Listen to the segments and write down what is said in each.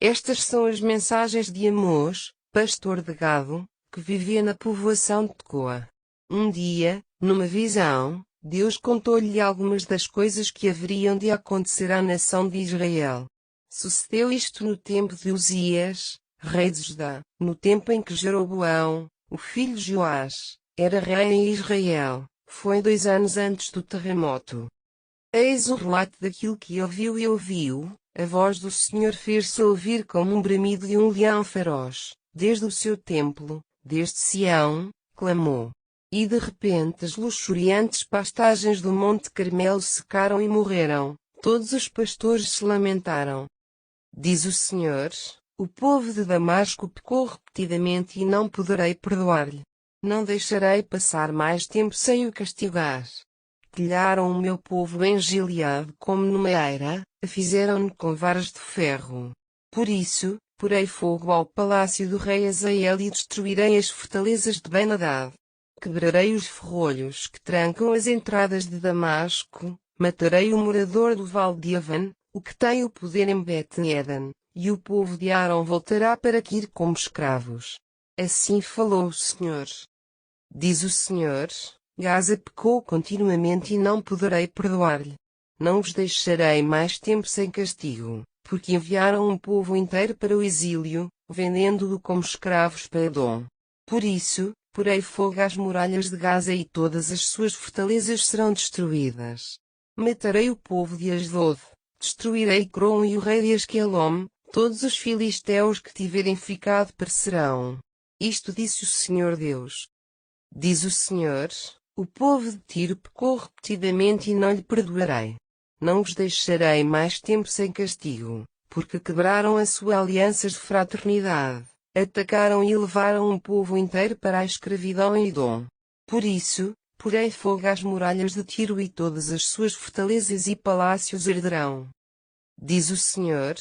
Estas são as mensagens de Amós, pastor de gado, que vivia na povoação de Tecoa. Um dia, numa visão, Deus contou-lhe algumas das coisas que haveriam de acontecer à nação de Israel. Sucedeu isto no tempo de Uzias, rei de Judá, no tempo em que Jeroboão, o filho de Joás, era rei em Israel. Foi 2 anos antes do terremoto. Eis o relato daquilo que ouviu e ouviu. A voz do Senhor fez-se ouvir como um bramido de um leão feroz. Desde o seu templo, desde Sião, clamou. E de repente as luxuriantes pastagens do Monte Carmelo secaram e morreram. Todos os pastores se lamentaram. Diz o Senhor: o povo de Damasco pecou repetidamente e não poderei perdoar-lhe. Não deixarei passar mais tempo sem o castigar. Telharam o meu povo em Gileade como numa eira, fizeram-no com varas de ferro. Por isso, porei fogo ao palácio do rei Hazael e destruirei as fortalezas de Ben-Hadad. Quebrarei os ferrolhos que trancam as entradas de Damasco, matarei o morador do vale de Avan, o que tem o poder em Bet-Eden, e o povo de Arão voltará para Quir como escravos. Assim falou o Senhor. Diz o Senhor: Gaza pecou continuamente e não poderei perdoar-lhe. Não os deixarei mais tempo sem castigo, porque enviaram um povo inteiro para o exílio, vendendo-o como escravos para Edom. Por isso, porei fogo às muralhas de Gaza e todas as suas fortalezas serão destruídas. Matarei o povo de Asdod, destruirei Crom e o rei de Asquelom, todos os filisteus que tiverem ficado perecerão. Isto disse o Senhor Deus. Diz o Senhor: o povo de Tiro pecou repetidamente e não lhe perdoarei. Não os deixarei mais tempo sem castigo, porque quebraram a sua aliança de fraternidade, atacaram e levaram um povo inteiro para a escravidão em Edom. Por isso, porei fogo às muralhas de Tiro e todas as suas fortalezas e palácios arderão. Diz o Senhor: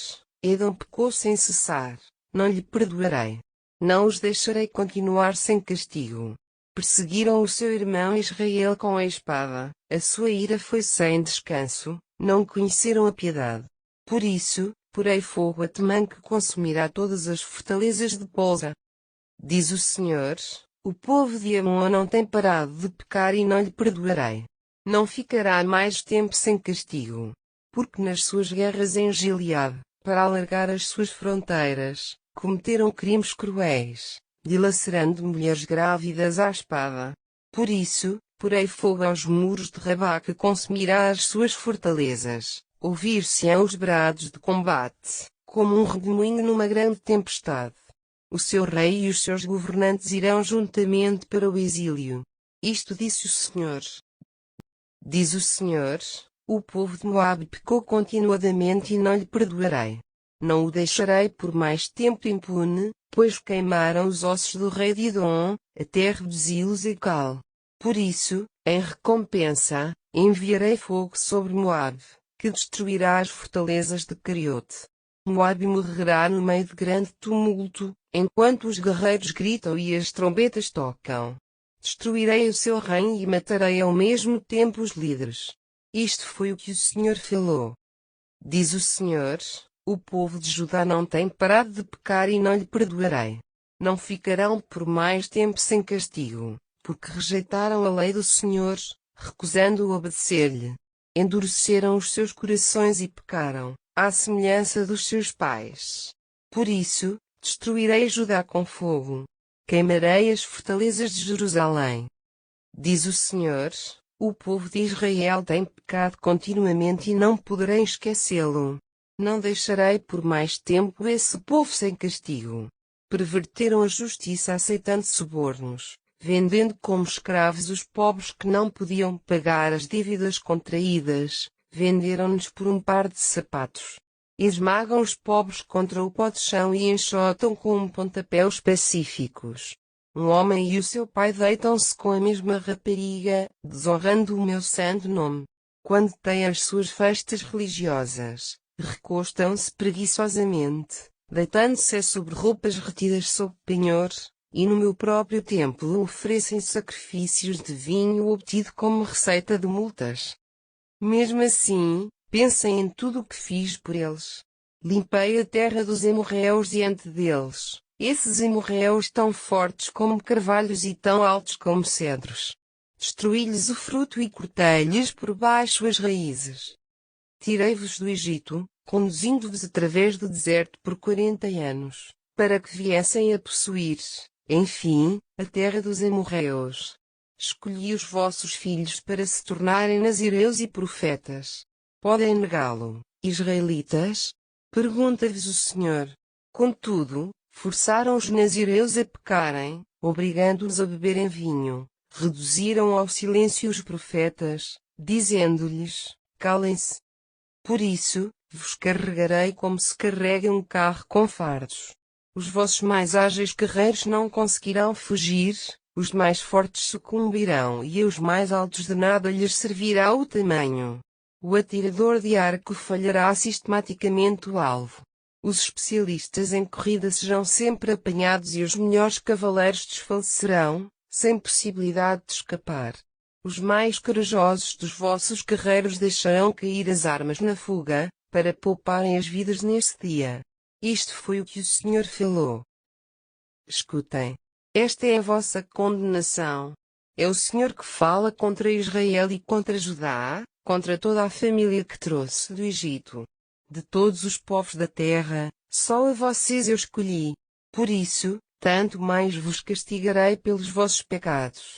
Edom pecou sem cessar, não lhe perdoarei. Não os deixarei continuar sem castigo. Perseguiram o seu irmão Israel com a espada, a sua ira foi sem descanso, não conheceram a piedade. Por isso, porei fogo a Temã que consumirá todas as fortalezas de Bolza. Diz o Senhor: o povo de Amon não tem parado de pecar e não lhe perdoarei. Não ficará mais tempo sem castigo. Porque nas suas guerras em Gileade, para alargar as suas fronteiras, cometeram crimes cruéis, dilacerando mulheres grávidas à espada. Por isso, porei fogo aos muros de Rabá que consumirá as suas fortalezas. Ouvir-se-ão os brados de combate, como um redemoinho numa grande tempestade. O seu rei e os seus governantes irão juntamente para o exílio. Isto disse o Senhor. Diz o Senhor: o povo de Moabe pecou continuadamente e não lhe perdoarei. Não o deixarei por mais tempo impune, pois queimaram os ossos do rei de Edom, a terra de Zilos e Cal. Por isso, em recompensa, enviarei fogo sobre Moabe, que destruirá as fortalezas de Cariote. Moabe morrerá no meio de grande tumulto, enquanto os guerreiros gritam e as trombetas tocam. Destruirei o seu reino e matarei ao mesmo tempo os líderes. Isto foi o que o Senhor falou. Diz o Senhor: o povo de Judá não tem parado de pecar e não lhe perdoarei. Não ficarão por mais tempo sem castigo, porque rejeitaram a lei do Senhor, recusando obedecer-lhe. Endureceram os seus corações e pecaram, à semelhança dos seus pais. Por isso, destruirei Judá com fogo. Queimarei as fortalezas de Jerusalém. Diz o Senhor: o povo de Israel tem pecado continuamente e não poderei esquecê-lo. Não deixarei por mais tempo esse povo sem castigo. Perverteram a justiça aceitando subornos, vendendo como escravos os pobres que não podiam pagar as dívidas contraídas, venderam-nos por um par de sapatos. Esmagam os pobres contra o pó de chão e enxotam com pontapé os pacíficos. Um homem e o seu pai deitam-se com a mesma rapariga, desonrando o meu santo nome. Quando têm as suas festas religiosas, recostam-se preguiçosamente, deitando-se sobre roupas retidas sob penhor, e no meu próprio templo oferecem sacrifícios de vinho obtido como receita de multas. Mesmo assim, pensem em tudo o que fiz por eles. Limpei a terra dos amorreus diante deles. Esses amorreus tão fortes como carvalhos e tão altos como cedros. Destruí-lhes o fruto e cortei-lhes por baixo as raízes. Tirei-vos do Egito, conduzindo-vos através do deserto por 40 anos, para que viessem a possuir, enfim, a terra dos amorreus. Escolhi os vossos filhos para se tornarem nazireus e profetas. Podem negá-lo, israelitas? Pergunta-vos o Senhor. Contudo, forçaram os nazireus a pecarem, obrigando-os a beberem vinho. Reduziram ao silêncio os profetas, dizendo-lhes: calem-se. Por isso, vos carregarei como se carrega um carro com fardos. Os vossos mais ágeis guerreiros não conseguirão fugir, os mais fortes sucumbirão e aos mais altos de nada lhes servirá o tamanho. O atirador de arco falhará sistematicamente o alvo. Os especialistas em corrida serão sempre apanhados e os melhores cavaleiros desfalecerão, sem possibilidade de escapar. Os mais corajosos dos vossos guerreiros deixarão cair as armas na fuga, para pouparem as vidas nesse dia. Isto foi o que o Senhor falou. Escutem. Esta é a vossa condenação. É o Senhor que fala contra Israel e contra Judá, contra toda a família que trouxe do Egito. De todos os povos da terra, só a vocês eu escolhi. Por isso, tanto mais vos castigarei pelos vossos pecados.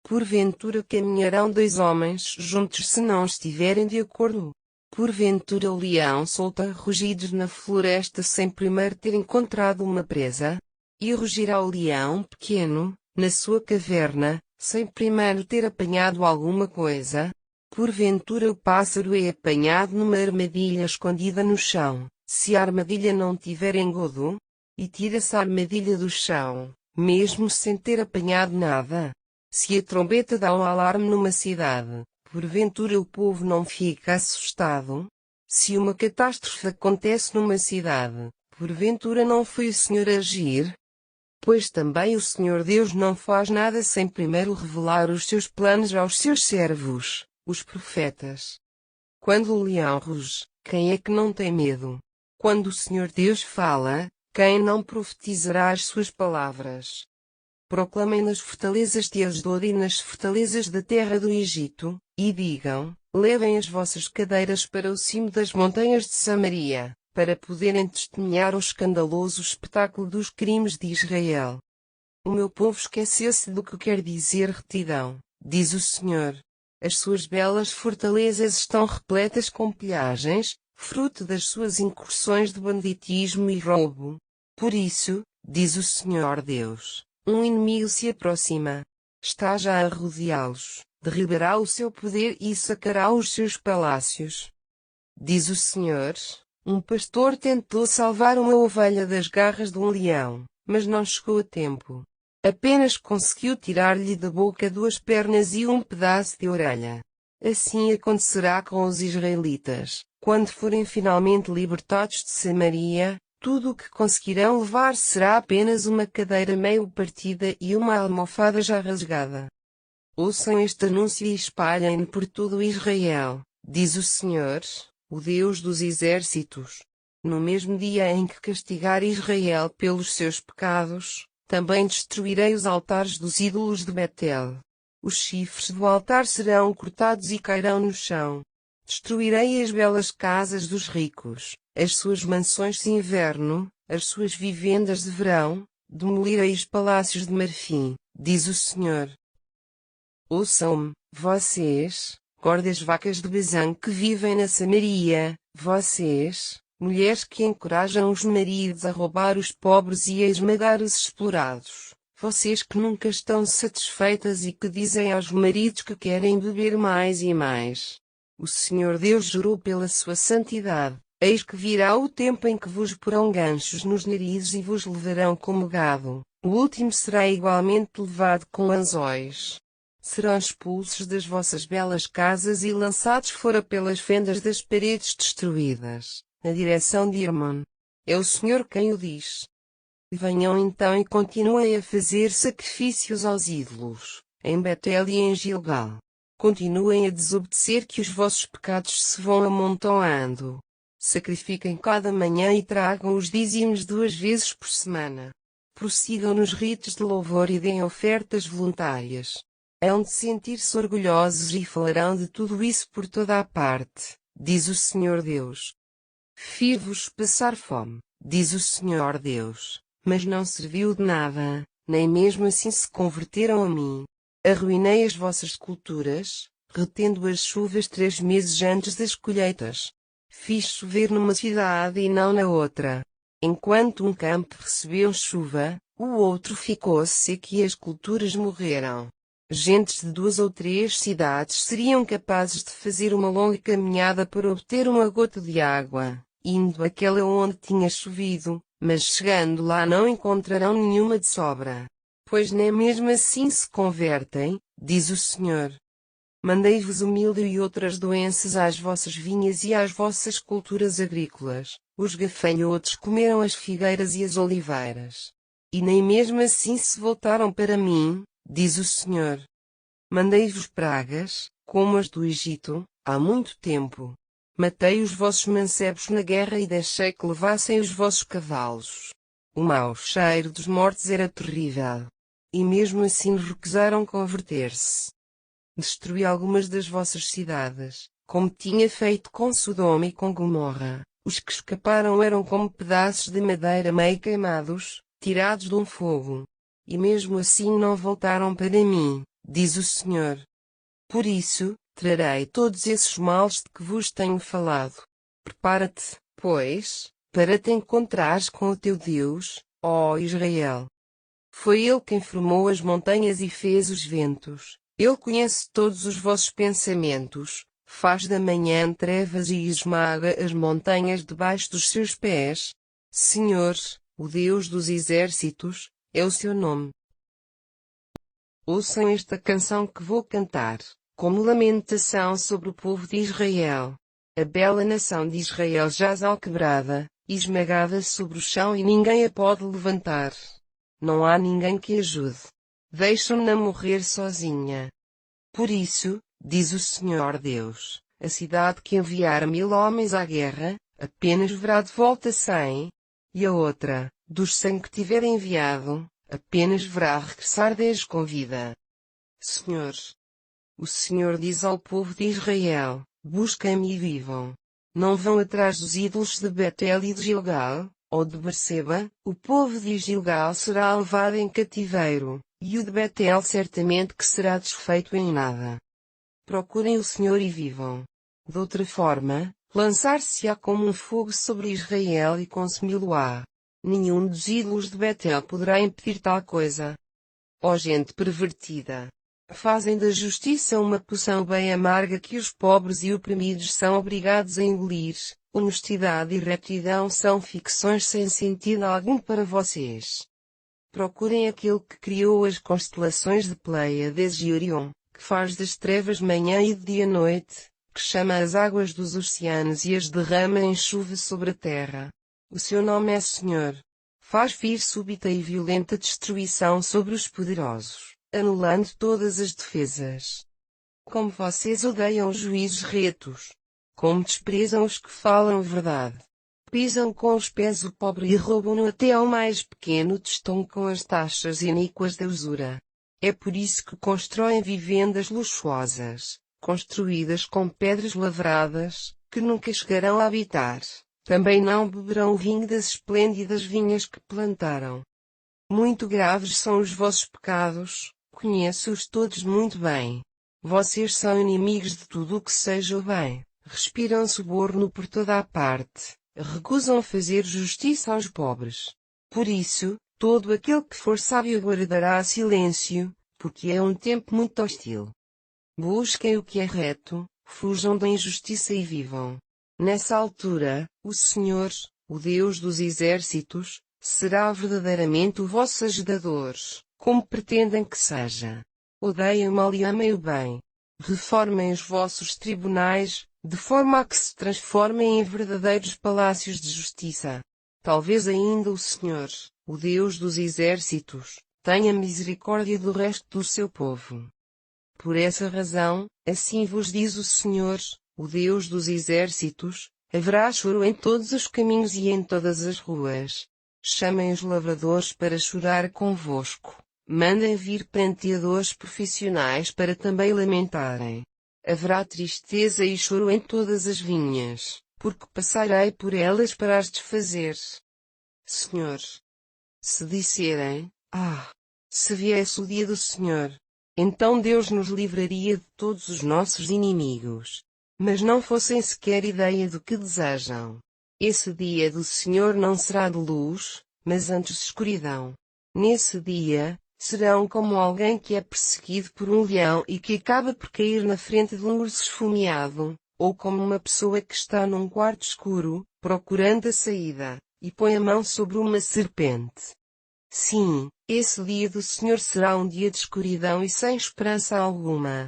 Porventura caminharão dois homens juntos se não estiverem de acordo? Porventura o leão solta rugidos na floresta sem primeiro ter encontrado uma presa? E rugirá o leão pequeno, na sua caverna, sem primeiro ter apanhado alguma coisa? Porventura o pássaro é apanhado numa armadilha escondida no chão, se a armadilha não tiver engodo? E tira-se a armadilha do chão, mesmo sem ter apanhado nada? Se a trombeta dá um alarme numa cidade, porventura o povo não fica assustado? Se uma catástrofe acontece numa cidade, porventura não foi o Senhor a agir? Pois também o Senhor Deus não faz nada sem primeiro revelar os seus planos aos seus servos, os profetas. Quando o leão ruge, quem é que não tem medo? Quando o Senhor Deus fala, quem não profetizará as suas palavras? Proclamem nas fortalezas de Asdod e nas fortalezas da terra do Egito, e digam: levem as vossas cadeiras para o cimo das montanhas de Samaria, para poderem testemunhar o escandaloso espetáculo dos crimes de Israel. O meu povo esqueceu-se do que quer dizer retidão, diz o Senhor. As suas belas fortalezas estão repletas com pilhagens, fruto das suas incursões de banditismo e roubo. Por isso, diz o Senhor Deus, um inimigo se aproxima. Está já a rodeá-los, derribará o seu poder e sacará os seus palácios. Diz o Senhor, um pastor tentou salvar uma ovelha das garras de um leão, mas não chegou a tempo. Apenas conseguiu tirar-lhe da boca 2 pernas e um pedaço de orelha. Assim acontecerá com os israelitas, quando forem finalmente libertados de Samaria. Tudo o que conseguirão levar será apenas uma cadeira meio partida e uma almofada já rasgada. Ouçam este anúncio e espalhem-no por todo Israel, diz o Senhor, o Deus dos exércitos. No mesmo dia em que castigar Israel pelos seus pecados, também destruirei os altares dos ídolos de Betel. Os chifres do altar serão cortados e cairão no chão. Destruirei as belas casas dos ricos, as suas mansões de inverno, as suas vivendas de verão, demolirei os palácios de marfim, diz o Senhor. Ouçam-me, vocês, gordas vacas de Bazã que vivem na Samaria, vocês, mulheres que encorajam os maridos a roubar os pobres e a esmagar os explorados, vocês que nunca estão satisfeitas e que dizem aos maridos que querem beber mais e mais. O Senhor Deus jurou pela sua santidade: eis que virá o tempo em que vos porão ganchos nos narizes e vos levarão como gado. O último será igualmente levado com anzóis. Serão expulsos das vossas belas casas e lançados fora pelas fendas das paredes destruídas, na direção de Hermon. É o Senhor quem o diz. Venham então e continuem a fazer sacrifícios aos ídolos, em Betel e em Gilgal. Continuem a desobedecer que os vossos pecados se vão amontoando. Sacrifiquem cada manhã e tragam os dízimos 2 vezes por semana. Prossigam nos ritos de louvor e deem ofertas voluntárias. Hão de sentir-se orgulhosos e falarão de tudo isso por toda a parte, diz o Senhor Deus. Fiz-vos passar fome, diz o Senhor Deus, mas não serviu de nada, nem mesmo assim se converteram a mim. Arruinei as vossas culturas, retendo as chuvas 3 meses antes das colheitas. Fiz chover numa cidade e não na outra. Enquanto um campo recebeu chuva, o outro ficou seco e as culturas morreram. Gentes de 2 ou 3 cidades seriam capazes de fazer uma longa caminhada para obter uma gota de água, indo àquela onde tinha chovido, mas chegando lá não encontrarão nenhuma de sobra. Pois nem mesmo assim se convertem, diz o Senhor. Mandei-vos o milho e outras doenças às vossas vinhas e às vossas culturas agrícolas. Os gafanhotos comeram as figueiras e as oliveiras. E nem mesmo assim se voltaram para mim, diz o Senhor. Mandei-vos pragas, como as do Egito, há muito tempo. Matei os vossos mancebos na guerra e deixei que levassem os vossos cavalos. O mau cheiro dos mortos era terrível. E mesmo assim recusaram converter-se. Destruí algumas das vossas cidades, como tinha feito com Sodoma e com Gomorra. Os que escaparam eram como pedaços de madeira meio queimados, tirados de um fogo. E mesmo assim não voltaram para mim, diz o Senhor. Por isso, trarei todos esses males de que vos tenho falado. Prepara-te, pois, para te encontrares com o teu Deus, ó Israel. Foi Ele quem formou as montanhas e fez os ventos. Ele conhece todos os vossos pensamentos, faz da manhã trevas e esmaga as montanhas debaixo dos seus pés. Senhor, o Deus dos exércitos, é o seu nome. Ouçam esta canção que vou cantar, como lamentação sobre o povo de Israel. A bela nação de Israel jaz alquebrada, esmagada sobre o chão e ninguém a pode levantar. Não há ninguém que ajude. Deixam-na morrer sozinha. Por isso, diz o Senhor Deus, a cidade que enviar 1000 homens à guerra, apenas verá de volta 100, e a outra, dos 100 que tiver enviado, apenas verá regressar 10 com vida. Senhor, o Senhor diz ao povo de Israel, busquem-me e vivam. Não vão atrás dos ídolos de Betel e de Gilgal, ou de Berseba. O povo de Gilgal será levado em cativeiro, e o de Betel certamente que será desfeito em nada. Procurem o Senhor e vivam. De outra forma, lançar-se-á como um fogo sobre Israel e consumi-lo-á. Nenhum dos ídolos de Betel poderá impedir tal coisa. Ó gente pervertida! Fazem da justiça uma poção bem amarga que os pobres e oprimidos são obrigados a engolir. Honestidade e retidão são ficções sem sentido algum para vocês. Procurem aquele que criou as constelações de Pleiades e Orion, que faz das trevas manhã e de dia noite, que chama as águas dos oceanos e as derrama em chuva sobre a terra. O seu nome é Senhor. Faz vir súbita e violenta destruição sobre os poderosos, anulando todas as defesas. Como vocês odeiam os juízes retos. Como desprezam os que falam verdade. Pisam com os pés o pobre e roubam-no até ao mais pequeno testam com as taxas iníquas da usura. É por isso que constroem vivendas luxuosas, construídas com pedras lavradas, que nunca chegarão a habitar. Também não beberão o vinho das esplêndidas vinhas que plantaram. Muito graves são os vossos pecados, conheço-os todos muito bem. Vocês são inimigos de tudo o que seja o bem, respiram suborno por toda a parte, recusam fazer justiça aos pobres. Por isso, todo aquele que for sábio guardará silêncio, porque é um tempo muito hostil. Busquem o que é reto, fujam da injustiça e vivam. Nessa altura, o Senhor, o Deus dos exércitos, será verdadeiramente o vosso ajudador, como pretendem que seja. Odeiem o mal e amem o bem. Reformem os vossos tribunais, de forma a que se transformem em verdadeiros palácios de justiça. Talvez ainda o Senhor, o Deus dos exércitos, tenha misericórdia do resto do seu povo. Por essa razão, assim vos diz o Senhor, o Deus dos exércitos, Haverá choro em todos os caminhos e em todas as ruas. Chamem os lavradores para chorar convosco. Mandem vir penteadores profissionais para também lamentarem. Haverá tristeza e choro em todas as vinhas, porque passarei por elas para as desfazer. Senhor. Se disserem, se viesse o dia do Senhor, então Deus nos livraria de todos os nossos inimigos. Mas não fossem sequer ideia do que desejam. Esse dia do Senhor não será de luz, mas antes escuridão. Nesse dia, serão como alguém que é perseguido por um leão e que acaba por cair na frente de um urso esfomeado, ou como uma pessoa que está num quarto escuro, procurando a saída, e põe a mão sobre uma serpente. Sim, esse dia do Senhor será um dia de escuridão e sem esperança alguma.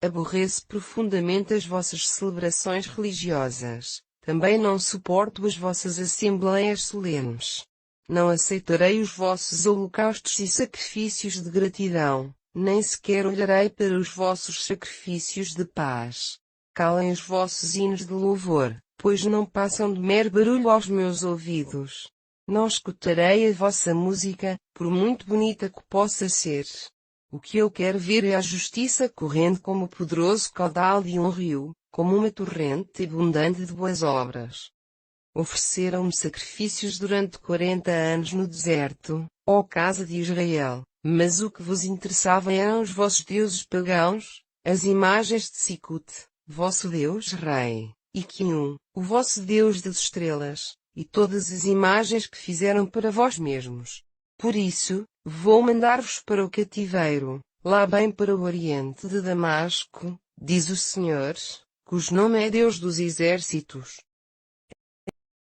Aborreço profundamente as vossas celebrações religiosas. Também não suporto as vossas assembleias solenes. Não aceitarei os vossos holocaustos e sacrifícios de gratidão, nem sequer olharei para os vossos sacrifícios de paz. Calem os vossos hinos de louvor, pois não passam de mero barulho aos meus ouvidos. Não escutarei a vossa música, por muito bonita que possa ser. O que eu quero ver é a justiça correndo como o poderoso caudal de um rio, como uma torrente abundante de boas obras. Ofereceram-me sacrifícios durante 40 anos no deserto, ó casa de Israel, mas o que vos interessava eram os vossos deuses pagãos, as imagens de Sicut, vosso Deus Rei, e Quium, o vosso Deus das estrelas, e todas as imagens que fizeram para vós mesmos. Por isso, vou mandar-vos para o cativeiro, lá bem para o oriente de Damasco, diz o Senhor, cujo nome é Deus dos exércitos.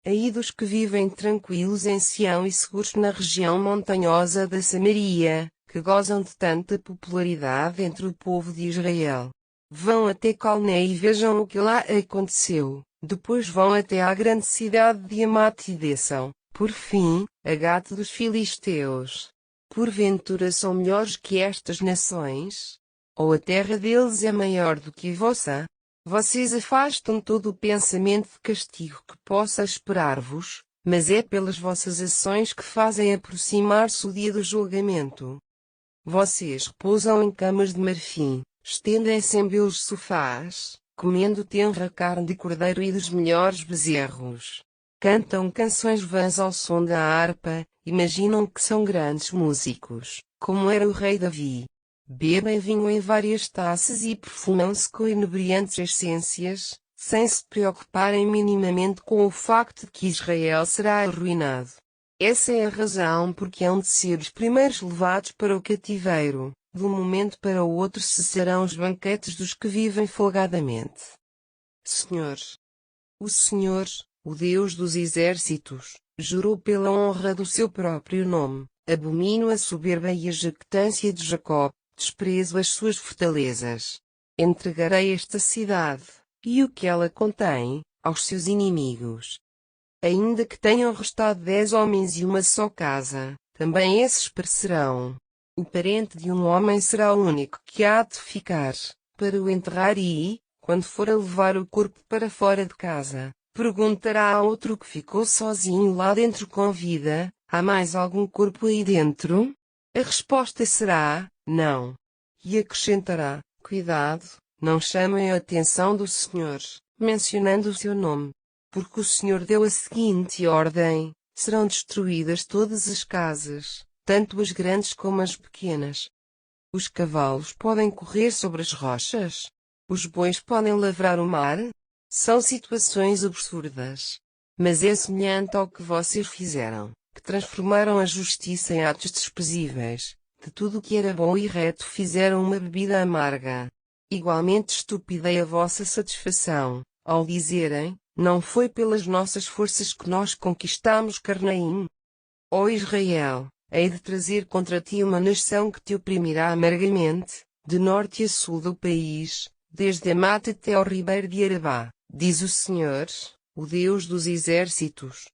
Ai dos que vivem tranquilos em Sião e seguros na região montanhosa da Samaria, que gozam de tanta popularidade entre o povo de Israel. Vão até Calné e vejam o que lá aconteceu, depois vão até à grande cidade de Amate e desçam, por fim, a Gate dos filisteus. Porventura são melhores que estas nações? Ou a terra deles é maior do que a vossa? Vocês afastam todo o pensamento de castigo que possa esperar-vos, mas é pelas vossas ações que fazem aproximar-se o dia do julgamento. Vocês repousam em camas de marfim, estendem-se em belos sofás, comendo tenra carne de cordeiro e dos melhores bezerros. Cantam canções vãs ao som da harpa, imaginam que são grandes músicos, como era o rei Davi. Bebem vinho em várias taças e perfumam-se com inebriantes essências, sem se preocuparem minimamente com o facto de que Israel será arruinado. Essa é a razão porque hão de ser os primeiros levados para o cativeiro. De um momento para o outro cessarão os banquetes dos que vivem folgadamente. Senhor. O Senhor, o Deus dos exércitos, jurou pela honra do seu próprio nome: abomino a soberba e a jactância de Jacó, desprezo as suas fortalezas. Entregarei esta cidade, e o que ela contém, aos seus inimigos. Ainda que tenham restado 10 homens e uma só casa, também esses perecerão. O parente de um homem será o único que há de ficar, para o enterrar e, quando for a levar o corpo para fora de casa, perguntará a outro que ficou sozinho lá dentro com vida: há mais algum corpo aí dentro? A resposta será: não. E acrescentará: cuidado, não chamem a atenção do Senhor, mencionando o seu nome. Porque o Senhor deu a seguinte ordem: serão destruídas todas as casas, tanto as grandes como as pequenas. Os cavalos podem correr sobre as rochas? Os bois podem lavrar o mar? São situações absurdas. Mas é semelhante ao que vocês fizeram, que transformaram a justiça em atos desprezíveis. De tudo o que era bom e reto fizeram uma bebida amarga. Igualmente estúpida é a vossa satisfação, ao dizerem: não foi pelas nossas forças que nós conquistamos Carnaim. Ó Israel, hei de trazer contra ti uma nação que te oprimirá amargamente, de norte a sul do país, desde Amate até ao ribeiro de Arabá, diz o Senhor, o Deus dos exércitos.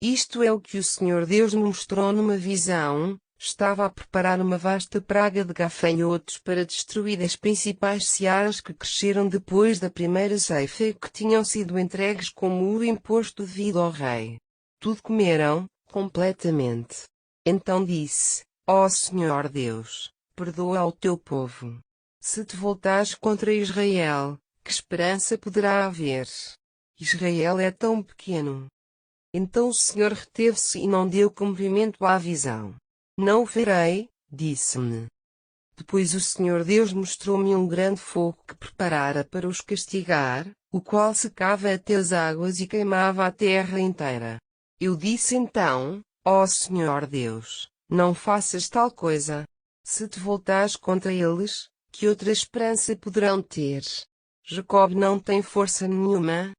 Isto é o que o Senhor Deus me mostrou numa visão: estava a preparar uma vasta praga de gafanhotos para destruir as principais searas que cresceram depois da primeira ceifa e que tinham sido entregues como o imposto devido ao rei. Tudo comeram, completamente. Então disse: Ó Senhor Deus, perdoa ao teu povo. Se te voltares contra Israel, que esperança poderá haver? Israel é tão pequeno. Então o Senhor reteve-se e não deu cumprimento à visão. Não o farei, disse-me. Depois o Senhor Deus mostrou-me um grande fogo que preparara para os castigar, o qual secava até as águas e queimava a terra inteira. Eu disse então: Ó Senhor Deus, não faças tal coisa. Se te voltares contra eles, que outra esperança poderão ter? Jacob não tem força nenhuma.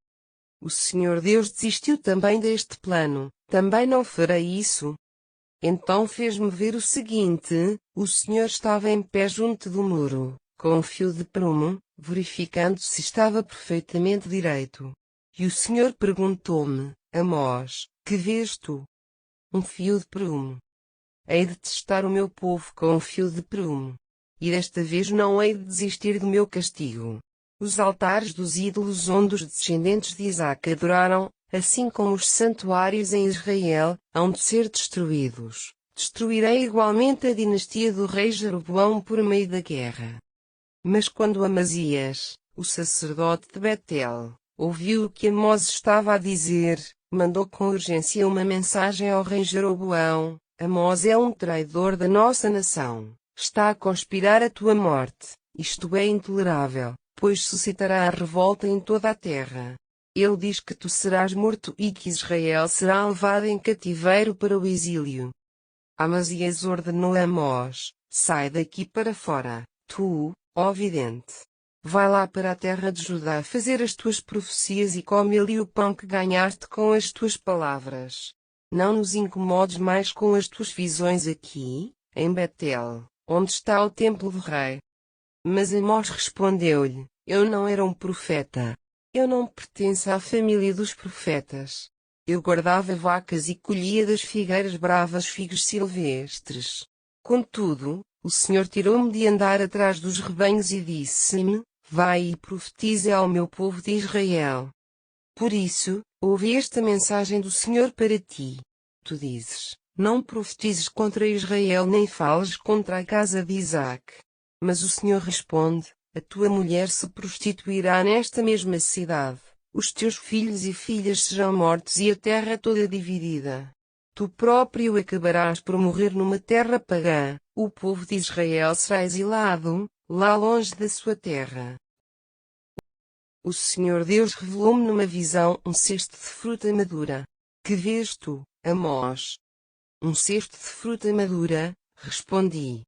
O Senhor Deus desistiu também deste plano. Também não farei isso. Então fez-me ver o seguinte: o Senhor estava em pé junto do muro, com um fio de prumo, verificando se estava perfeitamente direito. E o Senhor perguntou-me: Amós, que vês tu? Um fio de prumo. Hei de testar o meu povo com um fio de prumo. E desta vez não hei de desistir do meu castigo. Os altares dos ídolos onde os descendentes de Isaque adoraram, assim como os santuários em Israel, hão de ser destruídos. Destruirei igualmente a dinastia do rei Jeroboão por meio da guerra. Mas quando Amazias, o sacerdote de Betel, ouviu o que Amós estava a dizer, mandou com urgência uma mensagem ao rei Jeroboão: Amós é um traidor da nossa nação, está a conspirar a tua morte. Isto é intolerável, pois suscitará a revolta em toda a terra. Ele diz que tu serás morto e que Israel será levado em cativeiro para o exílio. Amazias ordenou a Amós: sai daqui para fora, tu, ó vidente. Vai lá para a terra de Judá fazer as tuas profecias e come ali o pão que ganhaste com as tuas palavras. Não nos incomodes mais com as tuas visões aqui, em Betel, onde está o templo do rei. Mas Amós respondeu-lhe: eu não era um profeta. Eu não pertenço à família dos profetas. Eu guardava vacas e colhia das figueiras bravas figos silvestres. Contudo, o Senhor tirou-me de andar atrás dos rebanhos e disse-me: vai e profetiza ao meu povo de Israel. Por isso, ouvi esta mensagem do Senhor para ti. Tu dizes: não profetizes contra Israel nem fales contra a casa de Isaque. Mas o Senhor responde: a tua mulher se prostituirá nesta mesma cidade, os teus filhos e filhas serão mortos e a terra toda dividida. Tu próprio acabarás por morrer numa terra pagã, o povo de Israel será exilado, lá longe da sua terra. O Senhor Deus revelou-me numa visão um cesto de fruta madura. Que vês tu, Amós? Um cesto de fruta madura, respondi.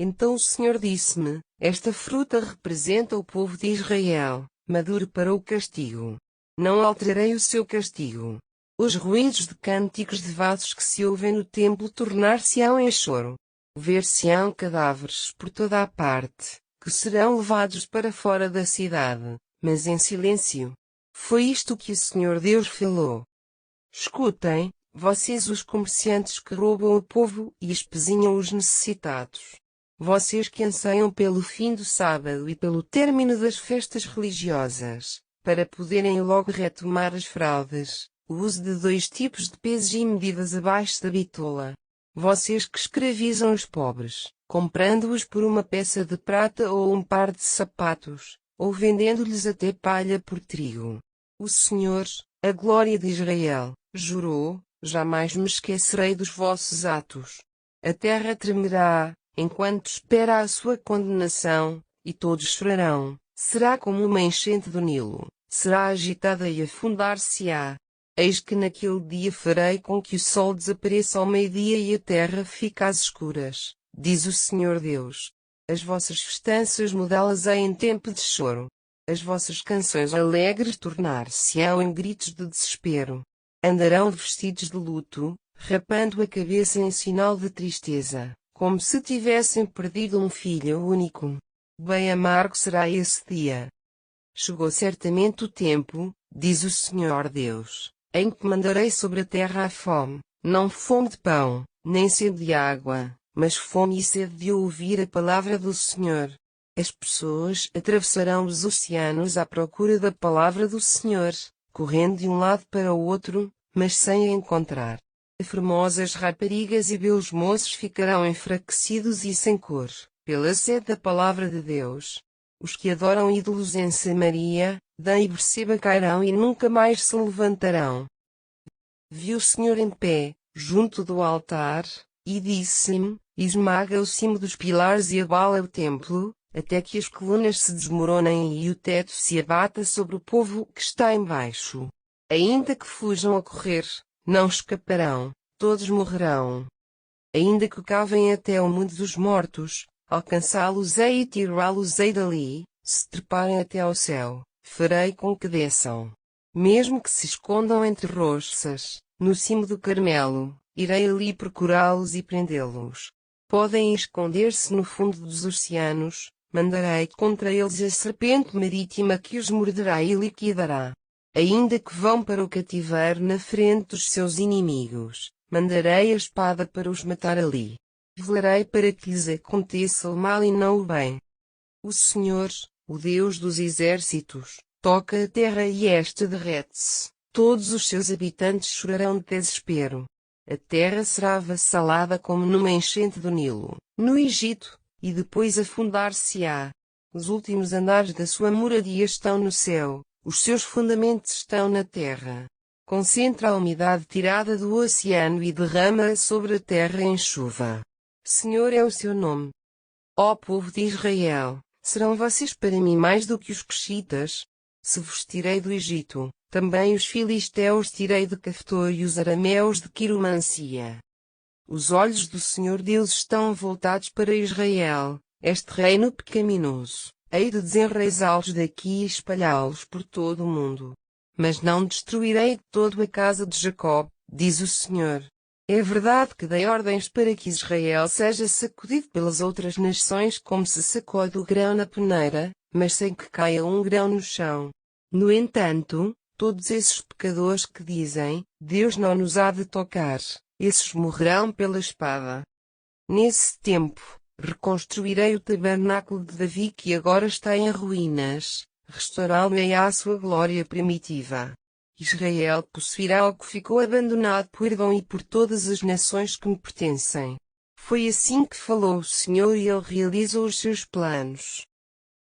Então o Senhor disse-me: esta fruta representa o povo de Israel, maduro para o castigo. Não alterarei o seu castigo. Os ruídos de cânticos de vasos que se ouvem no templo tornar-se-ão em choro. Ver-se-ão cadáveres por toda a parte, que serão levados para fora da cidade, mas em silêncio. Foi isto que o Senhor Deus falou. Escutem, vocês os comerciantes que roubam o povo e espezinham os necessitados. Vocês que anseiam pelo fim do sábado e pelo término das festas religiosas, para poderem logo retomar as fraldas, o uso de 2 tipos de pesos e medidas abaixo da bitola. Vocês que escravizam os pobres, comprando-os por uma peça de prata ou um par de sapatos, ou vendendo-lhes até palha por trigo. O Senhor, a glória de Israel, jurou: jamais me esquecerei dos vossos atos. A terra tremerá, enquanto espera a sua condenação, e todos chorarão. Será como uma enchente do Nilo, será agitada e afundar-se-á. Eis que naquele dia farei com que o sol desapareça ao meio-dia e a terra fique às escuras, diz o Senhor Deus. As vossas festanças mudá-las-ei em tempo de choro. As vossas canções alegres tornar-se-ão em gritos de desespero. Andarão vestidos de luto, rapando a cabeça em sinal de tristeza, como se tivessem perdido um filho único. Bem amargo será esse dia. Chegou certamente o tempo, diz o Senhor Deus, em que mandarei sobre a terra a fome, não fome de pão, nem sede de água, mas fome e sede de ouvir a palavra do Senhor. As pessoas atravessarão os oceanos à procura da palavra do Senhor, correndo de um lado para o outro, mas sem a encontrar. Formosas raparigas e belos moços ficarão enfraquecidos e sem cor, pela sede da palavra de Deus. Os que adoram ídolos em Samaria, Dan e Berseba cairão e nunca mais se levantarão. Vi o Senhor em pé, junto do altar, e disse-me: esmaga o cimo dos pilares e abala o templo, até que as colunas se desmoronem e o teto se abata sobre o povo que está embaixo. Ainda que fujam a correr, não escaparão, todos morrerão. Ainda que cavem até o mundo dos mortos, alcançá-los-ei e tirá-los-ei dali, se treparem até ao céu, farei com que desçam. Mesmo que se escondam entre rochas, no cimo do Carmelo, irei ali procurá-los e prendê-los. Podem esconder-se no fundo dos oceanos, mandarei contra eles a serpente marítima que os morderá e liquidará. Ainda que vão para o cativeiro na frente dos seus inimigos, mandarei a espada para os matar ali. Velarei para que lhes aconteça o mal e não o bem. O Senhor, o Deus dos exércitos, toca a terra e esta derrete-se. Todos os seus habitantes chorarão de desespero. A terra será avassalada como numa enchente do Nilo, no Egito, e depois afundar-se-á. Os últimos andares da sua moradia estão no céu, os seus fundamentos estão na terra. Concentra a umidade tirada do oceano e derrama-a sobre a terra em chuva. Senhor é o seu nome. Ó povo de Israel, serão vocês para mim mais do que os cuxitas? Se vos tirei do Egito, também os filisteus tirei de Caftor e os arameus de Quiromancia. Os olhos do Senhor Deus estão voltados para Israel, este reino pecaminoso. Hei de desenraizá-los daqui e espalhá-los por todo o mundo. Mas não destruirei de todo a casa de Jacó, diz o Senhor. É verdade que dei ordens para que Israel seja sacudido pelas outras nações como se sacode o grão na peneira, mas sem que caia um grão no chão. No entanto, todos esses pecadores que dizem, Deus não nos há de tocar, esses morrerão pela espada. Nesse tempo, reconstruirei o tabernáculo de Davi que agora está em ruínas, restaurá-lo-ei à sua glória primitiva. Israel possuirá o que ficou abandonado por Edom e por todas as nações que me pertencem. Foi assim que falou o Senhor e ele realizou os seus planos.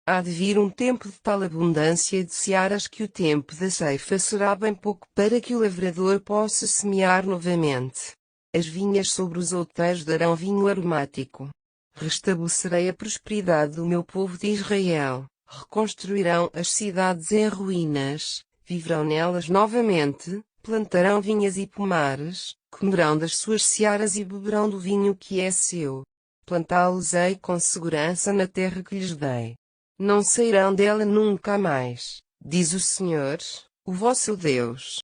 Há de vir um tempo de tal abundância de searas que o tempo da ceifa será bem pouco para que o lavrador possa semear novamente. As vinhas sobre os outeiros darão vinho aromático. Restabelecerei a prosperidade do meu povo de Israel. Reconstruirão as cidades em ruínas, viverão nelas novamente, plantarão vinhas e pomares, comerão das suas searas e beberão do vinho que é seu. Plantá-los-ei com segurança na terra que lhes dei. Não sairão dela nunca mais, diz o Senhor, o vosso Deus.